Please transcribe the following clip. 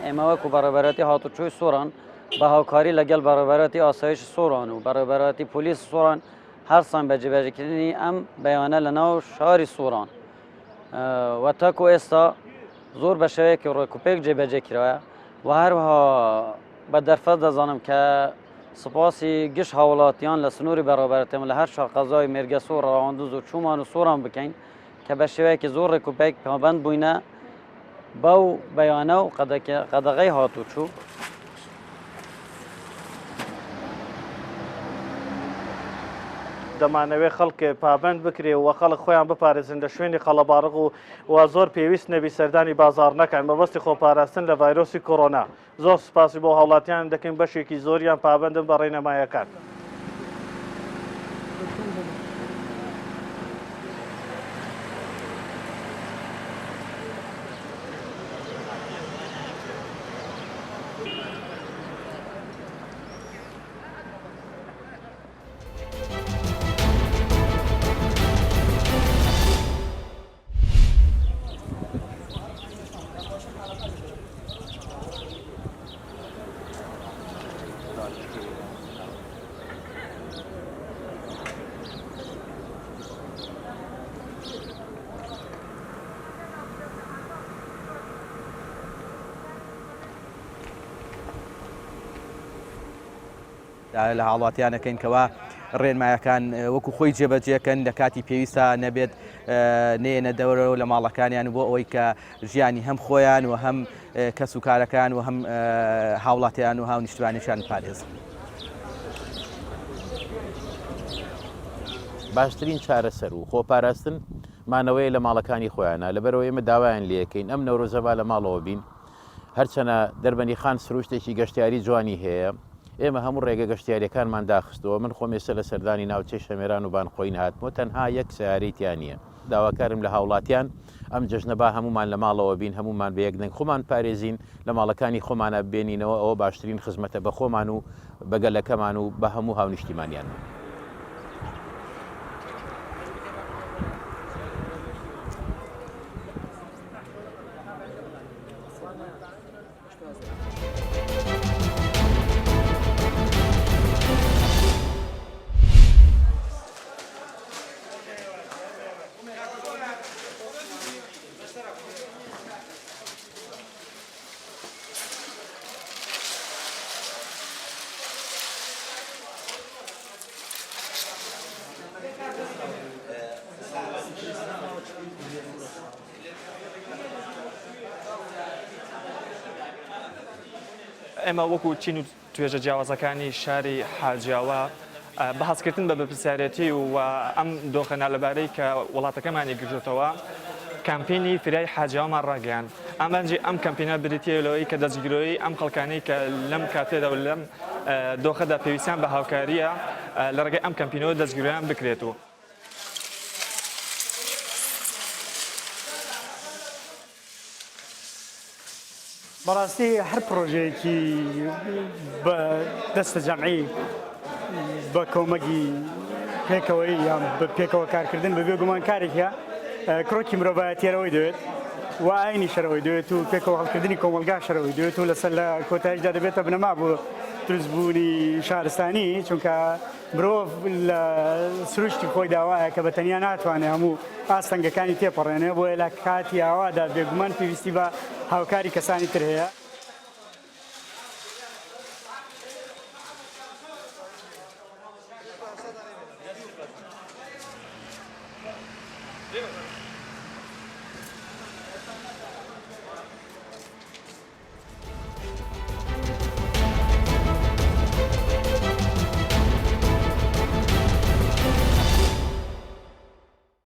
ئێمە وەکو بەڕێبەرەتی هاتوچۆی سۆران بە هاوکاری لەگەڵ بەڕێبەرەتی ئاسایش سۆران و بەڕێبەرەتی پۆلیس سۆران هەرسان بەجێبەجێکردنی ئەم بەیانە لە ناو شاری سۆران و تاکو ئێستا زۆر بە شێوەیەکی ڕێکوپێک جێبەجێکراوە و هەروەها بە دەرفەت دەزانم کە سپاسی گشت هاوڵاتیان لە سنووری بەڕێبەرەتیم لە هەر شەقەزای مێرگە سۆر ڕەواندوز و چوومان و سۆران بکەین کە بە شێوەیەکی زۆر ڕێکوپێک پابەند بووینە بەو بەیانە و قەدەغەی هاتوچوو دەمانەوێت خەڵکێ پابند بکرێ و خەڵک خۆیان بپارێزن لە شوێنی خەڵەباڕق و زۆر پێویست نەبی سەردانی بازار نەکەن مەبەستی خۆپاراستن لە ڤایرۆسی کۆڕۆنا. زۆر سپاسی بۆ هاوڵاتیان دەکەین بەشێکی زۆریان پابندن بە ڕێنەمایەکان. لە هاوڵاتیانەکەین ڕێنمایەکان وەکو خۆی جێبەجێکەن لە کاتی پێویستە نەبێت نێنە دەورەوە لە ماڵەکانیان بۆ ئەوەی کە ژیانی هەم خۆیان و هەم کەس و کارەکان و هەم هاوڵاتیان و هاونیشتوانیشان پارێز. باشترین چارەسەر و خۆپاراستن مانەوەی لە ماڵەکانی خۆیانە لەبەرەوە ئێمە داوایان لەکەین ئەم نەورۆزەبا لە ماڵەوە بین هەرچەنە دەربەنی خان سروشتێکی گەشتیاری جوانی هەیە ئێمە هەموو ڕێگە گەشتیاریەکانمان داخستەوە من خۆم ێستا لە سەردانی ناوچەی شەمێران و بانخۆین هاتمەوە تەنها یەک سیارەیتیان نییە داواکارم لە هاوڵاتیان ئەم جەژنەبا هەمومان لە ماڵەوە بین هەمومان بە یەک دەنگ خۆمان پارێزین لە ماڵەکانی خۆمانە بێنینەوە ئەوە باشترین خزمەتە بە خۆمان و بەگەلەکەمان و بە هەموو هاونیشتیمانیان. ئێمە وەکو چین و توێژە جیاوازەکانی شاری حاجیاوە بەهەزکردن بە بەپرسیارەتی و ئەم دۆخەنە لەبارەی کە وڵاتەکەمانی گرتوتەوە کامپینی فرای حاجیاومان ڕاگەیاند. ئەمانجی ئەم کەمپینە بریتیە لەوەی کە دەستگیرۆی ئەم خەڵکانەی کە لەم کاتێدا و لەم دۆخەدا پێویستیان بە هاوکاریە لە ڕێگەی ئەم کەمپینەوە دەستگیرۆیان بکرێت و بەڕاستی هەر پرۆژەیەکی بە دەستە جەمعی بە کۆمەگی پێکەوەی یان بە پێکەوە کارکردن بەبێ گومان کارێکە کڕۆکی مرۆڤایەتیەرەوەی دەوێت و ئاینی شەرەوەی دەوێت و پێکەوە هەڵکردنی کۆمەلگا شەرەوەی دەوێت و لەسەر لە کۆتاییدا دەبێتە بنەما بۆ دروستبوونی شارستانی چونکە مرۆڤ لە سروشتی خۆی داوایە کە بەتەنیا ناتوانێت هەموو ئاستەنگەکانی تێپەڕێنێ بۆیە لە کاتی ئاوادا بێگومان پێویستی بە هاوکاری کەسانی تر هەیە. Viva!